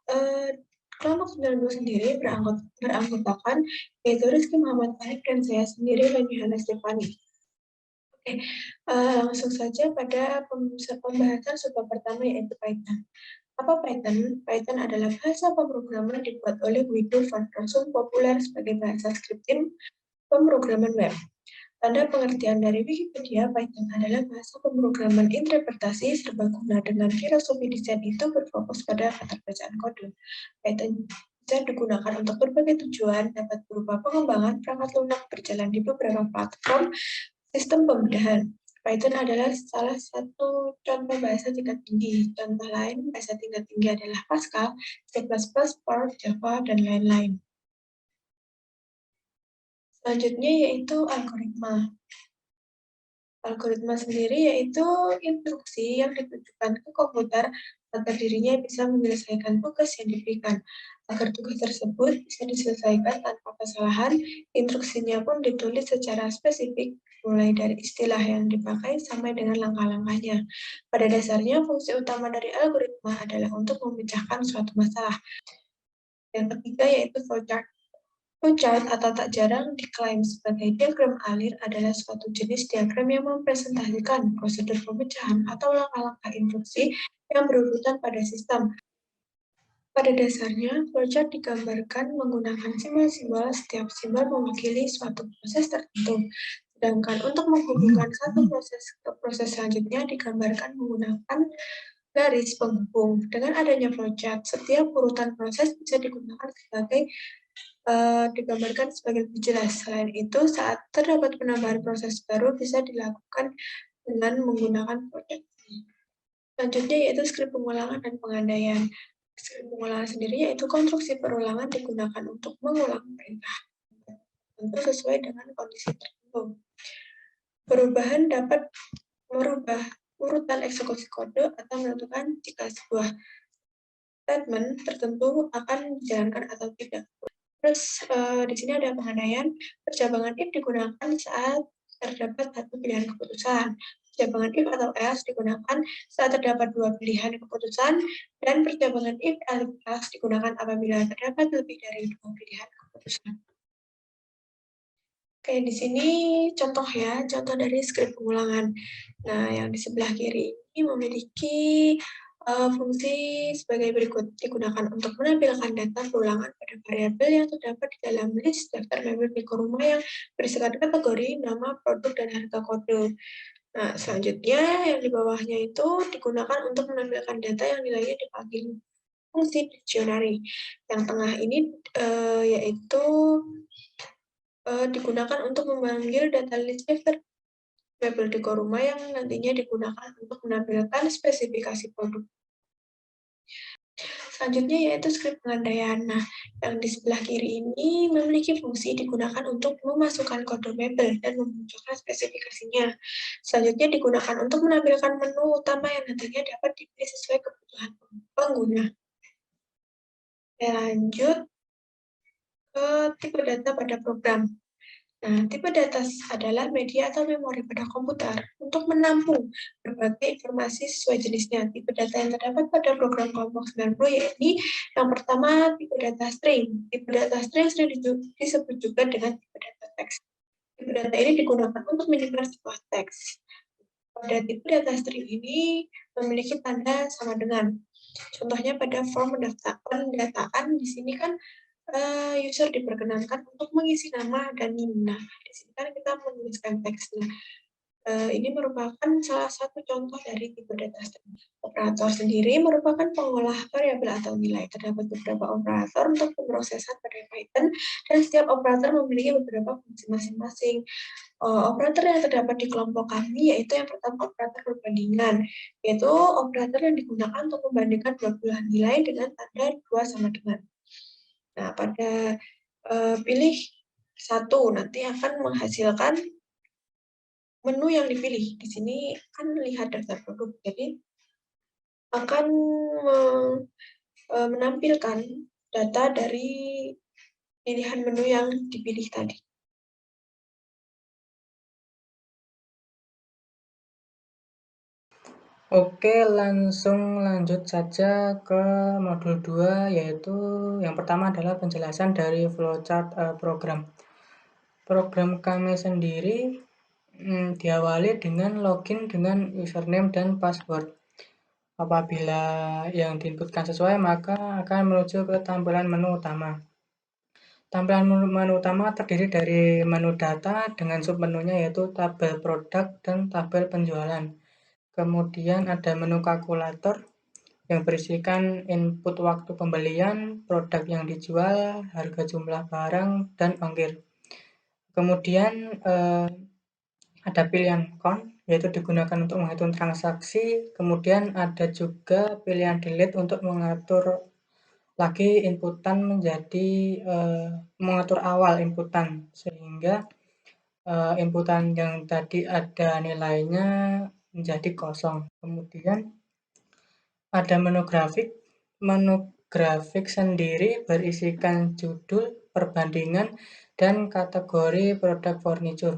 Eh, Kelompok 92 sendiri beranggotakan yaitu Rizky Muhammad Farid dan saya sendiri, Yohana Stefani. Oke, langsung saja pada pembahasan subbab pertama yaitu Python. Apa Python? Python adalah bahasa pemrograman dibuat oleh Guido van Rossum, populer sebagai bahasa scripting pemrograman web. Tanda pengertian dari Wikipedia, Python adalah bahasa pemrograman interpretasi serbaguna dengan filosofi desain itu berfokus pada keterbacaan kode. Python bisa digunakan untuk berbagai tujuan, dapat berupa pengembangan perangkat lunak berjalan di beberapa platform sistem pembedahan. Python adalah salah satu contoh bahasa tingkat tinggi. Contoh lain bahasa tingkat tinggi adalah Pascal, C++, Perl, Java, dan lain-lain. Selanjutnya yaitu algoritma. Algoritma sendiri yaitu instruksi yang ditujukan ke komputer agar dirinya bisa menyelesaikan tugas yang diberikan. Agar tugas tersebut bisa diselesaikan tanpa kesalahan, instruksinya pun ditulis secara spesifik, mulai dari istilah yang dipakai sampai dengan langkah-langkahnya. Pada dasarnya, fungsi utama dari algoritma adalah untuk memecahkan suatu masalah. Yang ketiga yaitu flowchart. Flowchart atau tak jarang diklaim sebagai diagram alir adalah suatu jenis diagram yang mempresentasikan prosedur pemecahan atau langkah-langkah instruksi yang berurutan pada sistem. Pada dasarnya, flowchart digambarkan menggunakan simbol-simbol, setiap simbol mewakili suatu proses tertentu. Sedangkan untuk menghubungkan satu proses ke proses selanjutnya digambarkan menggunakan garis penghubung. Dengan adanya flowchart, setiap urutan proses bisa digunakan sebagai digambarkan sebagai lebih jelas. Selain itu, saat terdapat penambahan proses baru bisa dilakukan dengan menggunakan flowchart. Selanjutnya yaitu skrip pengulangan dan pengandaian. Skrip pengulangan sendiri yaitu konstruksi perulangan digunakan untuk mengulang perintah, tentu sesuai dengan kondisi tertentu. Perubahan dapat merubah urutan eksekusi kode atau menentukan jika sebuah statement tertentu akan dijalankan atau tidak. Terus di sini ada pengandaian. Percabangan if digunakan saat terdapat satu pilihan keputusan. Percabangan if atau else digunakan saat terdapat dua pilihan keputusan, dan percabangan if else digunakan apabila terdapat lebih dari dua pilihan keputusan. Oke, di sini contoh ya, contoh dari skrip pengulangan. Nah, yang di sebelah kiri ini memiliki fungsi sebagai berikut, digunakan untuk menampilkan data perulangan pada variabel yang terdapat di dalam list daftar member Mikroma yang bersifat kategori, nama, produk, dan harga kode. Nah, selanjutnya yang di bawahnya itu digunakan untuk menampilkan data yang nilainya dipanggil fungsi dictionary. Yang tengah ini yaitu digunakan untuk memanggil data list daftar member Mikroma yang nantinya digunakan untuk menampilkan spesifikasi produk. Selanjutnya yaitu skrip pengandaian. Nah, yang di sebelah kiri ini memiliki fungsi digunakan untuk memasukkan kode mebel dan memunculkan spesifikasinya. Selanjutnya digunakan untuk menampilkan menu utama yang nantinya dapat dipilih sesuai kebutuhan pengguna. Lanjut ke tipe data pada program. Nah, tipe data adalah media atau memori pada komputer untuk menampung berbagai informasi sesuai jenisnya. Tipe data yang terdapat pada program kelompok 90 yaitu yang pertama tipe data string. Tipe data string sering disebut juga dengan tipe data teks. Tipe data ini digunakan untuk menyimpan sebuah teks. Pada tipe data string ini memiliki tanda sama dengan. Contohnya pada form pendataan di sini kan user diperkenankan untuk mengisi nama dan NIM. Nah, di sini kan kita menuliskan teksnya. Ini merupakan salah satu contoh dari tipe data string. Operator sendiri merupakan pengolah variabel atau nilai. Terdapat beberapa operator untuk pemrosesan pada Python, dan setiap operator memiliki beberapa fungsi masing-masing. Operator yang terdapat di kelompok kami yaitu yang pertama operator perbandingan, yaitu operator yang digunakan untuk membandingkan dua buah nilai dengan tanda 2 sama dengan. Nah, pada pilih satu nanti akan menghasilkan menu yang dipilih. Di sini kan lihat daftar produk, jadi akan menampilkan data dari pilihan menu yang dipilih tadi. Oke, langsung lanjut saja ke modul 2, yaitu yang pertama adalah penjelasan dari flowchart program. Program kami sendiri diawali dengan login dengan username dan password. Apabila yang diinputkan sesuai, maka akan menuju ke tampilan menu utama. Tampilan menu utama terdiri dari menu data dengan submenunya yaitu tabel produk dan tabel penjualan. Kemudian ada menu kalkulator yang berisikan input waktu pembelian, produk yang dijual, harga jumlah barang, dan ongkir. Kemudian ada pilihan count, yaitu digunakan untuk menghitung transaksi. Kemudian ada juga pilihan delete untuk mengatur lagi inputan menjadi mengatur awal inputan, sehingga inputan yang tadi ada nilainya menjadi kosong. Kemudian ada menu grafik. Menu grafik sendiri berisikan judul, perbandingan, dan kategori produk furniture.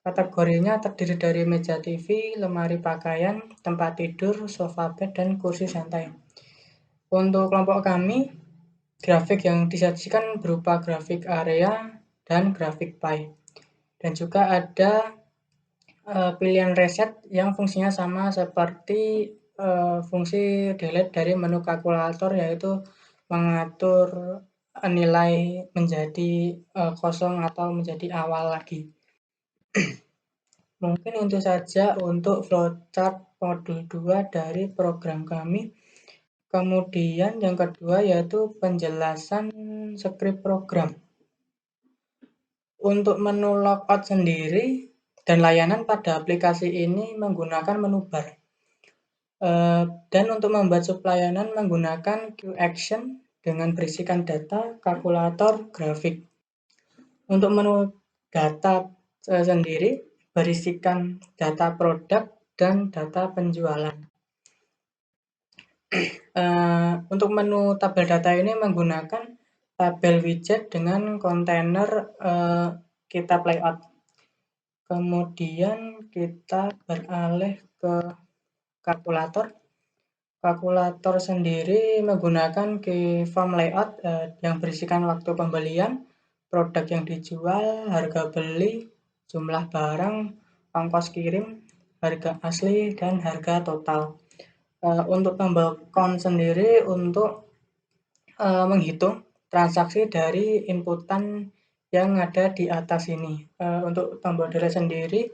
Kategorinya terdiri dari meja TV, lemari pakaian, tempat tidur, sofa bed, dan kursi santai. Untuk kelompok kami, grafik yang disajikan berupa grafik area dan grafik pie. Dan juga ada pilihan reset yang fungsinya sama seperti fungsi delete dari menu kalkulator, yaitu mengatur nilai menjadi kosong atau menjadi awal lagi. Mungkin itu saja untuk flowchart modul 2 dari program kami. Kemudian yang kedua yaitu penjelasan skrip program. Untuk menu logout sendiri dan layanan pada aplikasi ini menggunakan menu bar. Dan untuk membuat suplayanan menggunakan queue action dengan berisikan data, kalkulator, grafik. Untuk menu data sendiri berisikan data produk dan data penjualan. Untuk menu tabel data ini menggunakan tabel widget dengan kontainer kitab layout. Kemudian kita beralih ke kalkulator. Kalkulator sendiri menggunakan keyform layout yang berisikan waktu pembelian, produk yang dijual, harga beli, jumlah barang, ongkos kirim, harga asli, dan harga total. Untuk tombol count sendiri untuk menghitung transaksi dari inputan yang ada di atas ini. Untuk tombol delete sendiri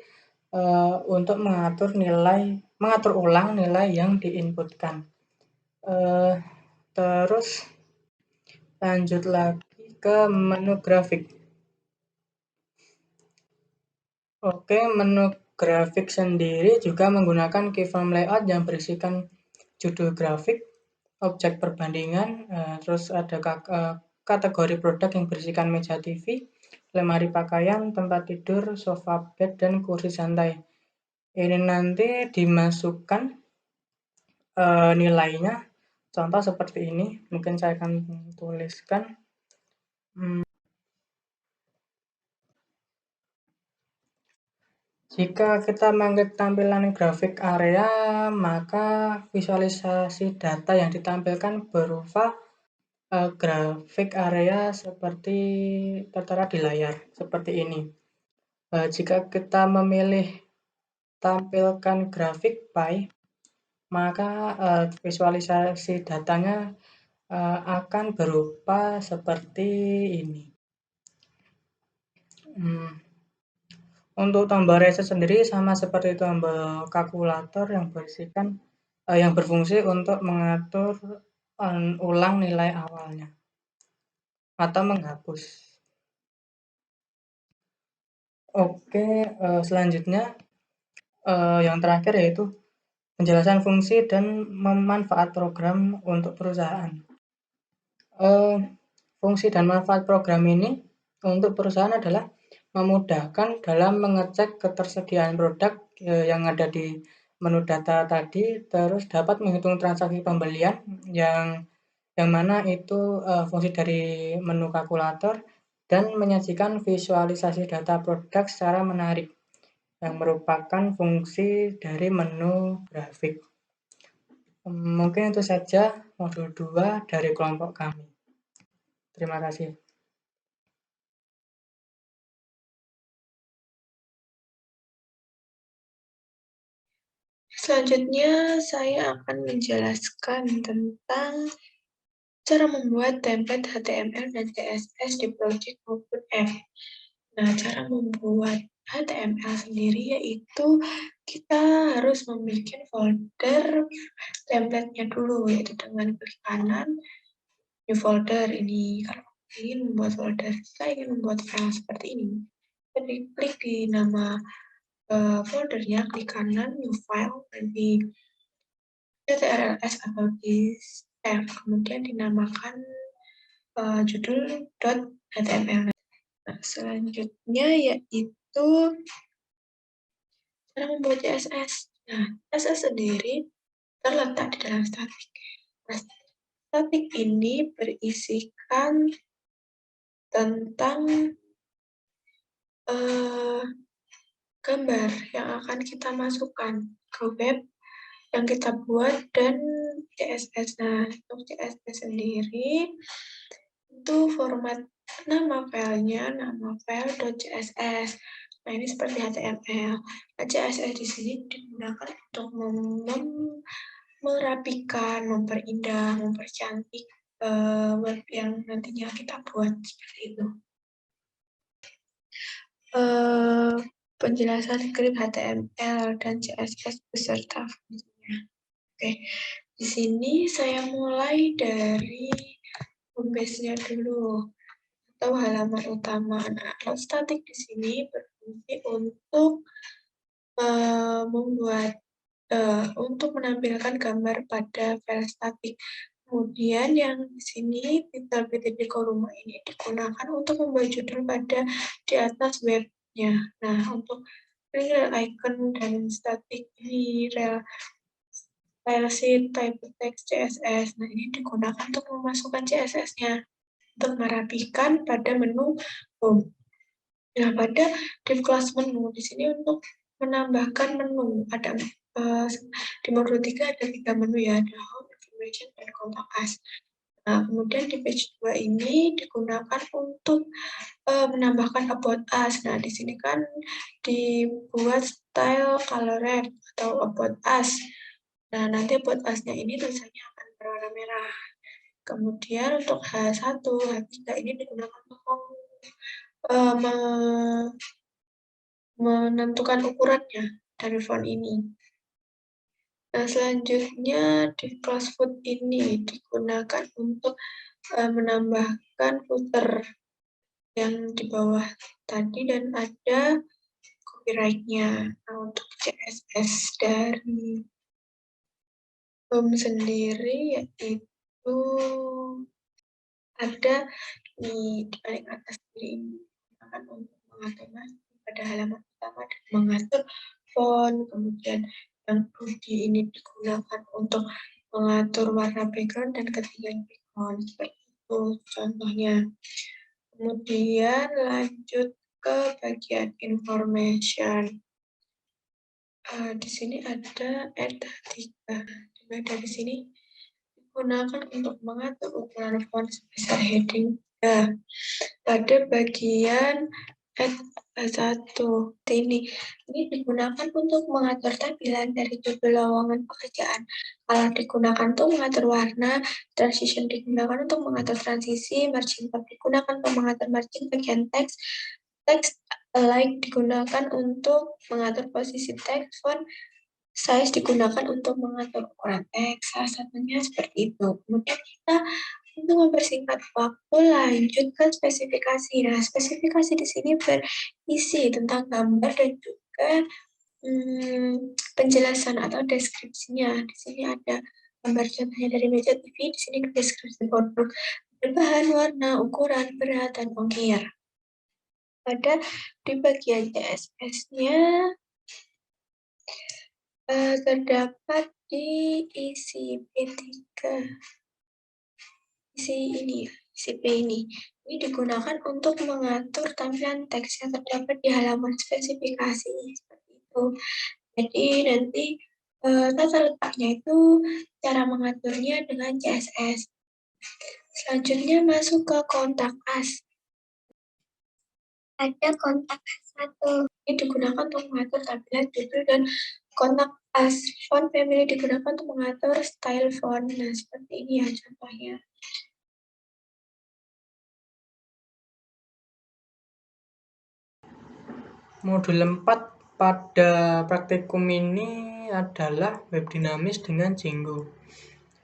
untuk mengatur ulang nilai yang diinputkan. Terus lanjut lagi ke menu grafik. Oke, menu grafik sendiri juga menggunakan keyform layout yang berisikan judul grafik, objek perbandingan, terus ada kategori produk yang berisikan meja TV, lemari pakaian, tempat tidur, sofa bed, dan kursi santai. Ini nanti dimasukkan nilainya, contoh seperti ini. Mungkin saya akan tuliskan. Jika kita mengklik tampilan grafik area, maka visualisasi data yang ditampilkan berupa grafik area seperti tertera di layar, seperti ini. Jika kita memilih tampilkan grafik pie, maka visualisasi datanya akan berupa seperti ini. Untuk tombol reset sendiri sama seperti tombol kalkulator yang berfungsi untuk mengatur ulang nilai awalnya atau menghapus. Oke, selanjutnya yang terakhir yaitu penjelasan fungsi dan manfaat program untuk perusahaan. Fungsi dan manfaat program ini untuk perusahaan adalah memudahkan dalam mengecek ketersediaan produk yang ada di menu data tadi, terus dapat menghitung transaksi pembelian yang mana itu fungsi dari menu kalkulator, dan menyajikan visualisasi data produk secara menarik yang merupakan fungsi dari menu grafik. Mungkin itu saja modul 2 dari kelompok kami. Terima kasih. Selanjutnya, saya akan menjelaskan tentang cara membuat template HTML dan CSS di project maupun app. Nah, cara membuat HTML sendiri yaitu kita harus membuat folder template-nya dulu, yaitu dengan klik kanan, new folder ini. Kalau ingin membuat folder, saya ingin membuat file seperti ini. Jadi klik di nama foldernya, klik kanan, new file, di ctrls atau di save, kemudian dinamakan judul .html. Nah, selanjutnya yaitu cara membuat CSS. Nah, CSS sendiri terletak di dalam statik. Nah, statik ini berisikan tentang gambar yang akan kita masukkan ke web yang kita buat dan CSS. Nah, untuk CSS sendiri itu format nama filenya, nama file.css. Nah, ini seperti HTML. Nah, CSS di sini digunakan untuk merapikan, memperindah, mempercantik web yang nantinya kita buat seperti itu. Penjelasan script HTML dan CSS beserta fungsinya. Oke, di sini saya mulai dari homepage-nya dulu atau halaman utama. Nah, load static di sini berfungsi untuk untuk menampilkan gambar pada file statik. Kemudian yang di sini titel di kolom ini digunakan untuk membuat judul pada di atas webnya. Nah, untuk real icon dan statik ini real file sheet type text CSS. Nah, ini digunakan untuk memasukkan CSS-nya untuk merapikan pada menu home. Nah, pada div class menu di sini untuk menambahkan menu ada di modul 3 ada 3 menu ya, ada home, information, dan contact us. Nah, kemudian di page 2 ini digunakan untuk menambahkan about us. Nah, di sini kan dibuat style colored atau about us. Nah, nanti about us-nya ini tulisannya akan berwarna merah. Kemudian untuk H1, H3 ini digunakan untuk menentukan ukurannya dari font ini. Nah, selanjutnya di class foot ini digunakan untuk menambahkan footer yang di bawah tadi dan ada copyright-nya. Nah, untuk CSS dari home sendiri yaitu ada di paling atas ini digunakan untuk mengatur pada halaman utama dan mengatur font, kemudian yang body ini digunakan untuk mengatur warna background dan ketinggian background seperti itu contohnya. Kemudian lanjut ke bagian information. Di sini ada add 3. Dari sini digunakan untuk mengatur ukuran font sebesar heading. Nah, pada bagian add 1 ini digunakan untuk mengatur tampilan dari judul lowongan pekerjaan. Kalau digunakan untuk mengatur warna, transition digunakan untuk mengatur transisi, margin tab digunakan untuk mengatur margin bagian teks, text like digunakan untuk mengatur posisi teks, font size digunakan untuk mengatur ukuran teks. Salah satunya seperti itu. Kemudian kita untuk mempersingkat waktu, lanjut ke spesifikasi. Nah, spesifikasi di sini berisi tentang gambar dan juga penjelasan atau deskripsinya. Di sini ada gambar contohnya dari meja TV, di sini deskripsi produk, bahan, warna, ukuran, berat, dan ongkir. Pada di bagian CSS-nya terdapat di isi P3. Isi P ini digunakan untuk mengatur tampilan teks yang terdapat di halaman spesifikasi seperti itu. Jadi nanti Tata letaknya itu cara mengaturnya dengan CSS. Selanjutnya masuk ke kontak as. Ada kontak as 1. Ini digunakan untuk mengatur tampilan judul dan kontak as font family digunakan untuk mengatur style font. Nah, seperti ini ya contohnya. Modul 4 pada praktikum ini adalah web dinamis dengan Django.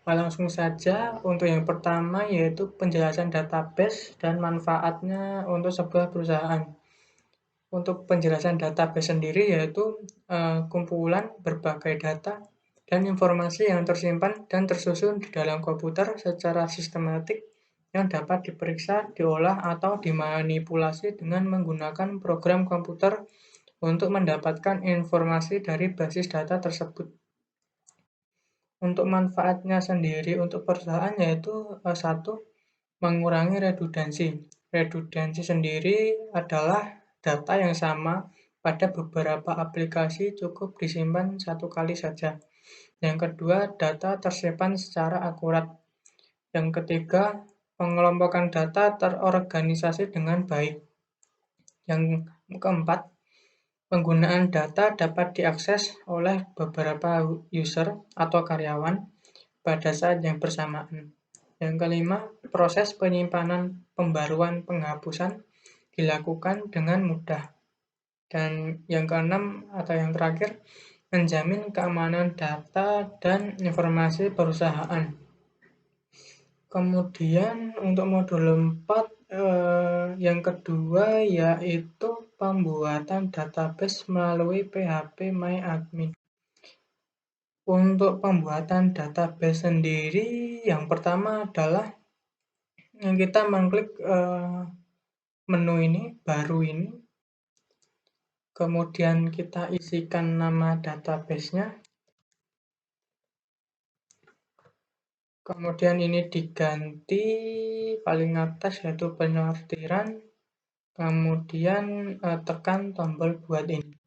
Langsung saja untuk yang pertama yaitu penjelasan database dan manfaatnya untuk sebuah perusahaan. Untuk penjelasan database sendiri yaitu kumpulan berbagai data dan informasi yang tersimpan dan tersusun di dalam komputer secara sistematik yang dapat diperiksa, diolah, atau dimanipulasi dengan menggunakan program komputer untuk mendapatkan informasi dari basis data tersebut. Untuk manfaatnya sendiri untuk perusahaan yaitu satu, mengurangi redundansi. Redundansi sendiri adalah data yang sama pada beberapa aplikasi cukup disimpan satu kali saja. Yang kedua, data tersimpan secara akurat. Yang ketiga, pengelompokan data terorganisasi dengan baik. Yang keempat, penggunaan data dapat diakses oleh beberapa user atau karyawan pada saat yang bersamaan. Yang kelima, proses penyimpanan, pembaruan, penghapusan dilakukan dengan mudah. Dan yang keenam atau yang terakhir, menjamin keamanan data dan informasi perusahaan. Kemudian untuk modul 4 yang kedua yaitu pembuatan database melalui PHP MyAdmin. Untuk pembuatan database sendiri yang pertama adalah kita mengklik menu ini, baru ini. Kemudian kita isikan nama database-nya. Kemudian ini diganti paling atas yaitu penyortiran. Kemudian tekan tombol buat ini.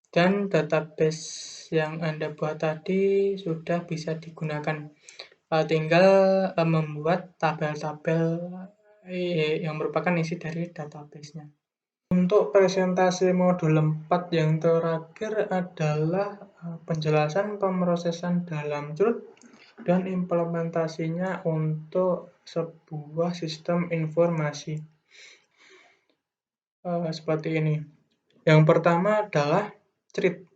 Dan database yang Anda buat tadi sudah bisa digunakan. Tinggal membuat tabel-tabel yang merupakan isi dari database-nya. Untuk presentasi modul 4 yang terakhir adalah penjelasan pemrosesan dalam Truth dan implementasinya untuk sebuah sistem informasi. Seperti ini. Yang pertama adalah CRID.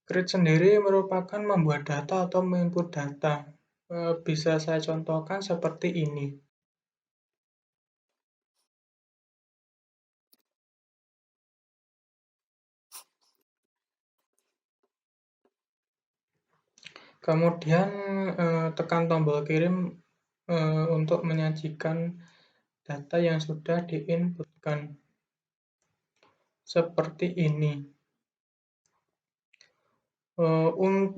CRID sendiri merupakan membuat data atau menginput data. Bisa saya contohkan seperti ini. Kemudian tekan tombol kirim untuk menyajikan data yang sudah diinputkan. Seperti ini.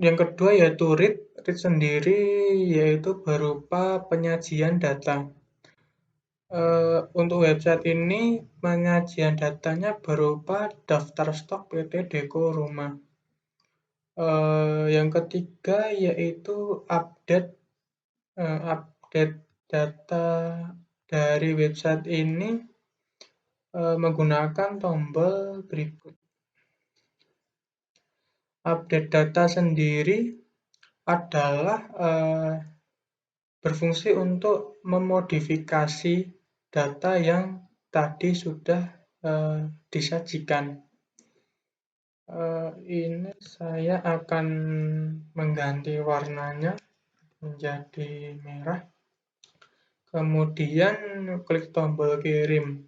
Yang kedua yaitu read. Read sendiri yaitu berupa penyajian data. Untuk website ini penyajian datanya berupa daftar stok PT Deco Rumah. Yang ketiga yaitu update data dari website ini menggunakan tombol berikut. Update data sendiri adalah berfungsi untuk memodifikasi data yang tadi sudah disajikan. Ini saya akan mengganti warnanya menjadi merah. Kemudian klik tombol kirim.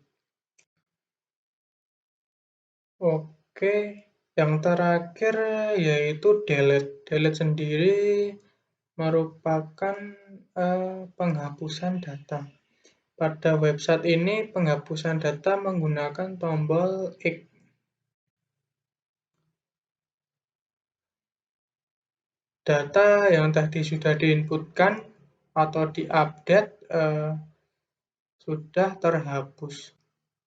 Oke, yang terakhir yaitu delete. Delete sendiri merupakan penghapusan data. Pada website ini penghapusan data menggunakan tombol X. Data yang tadi sudah diinputkan atau diupdate sudah terhapus.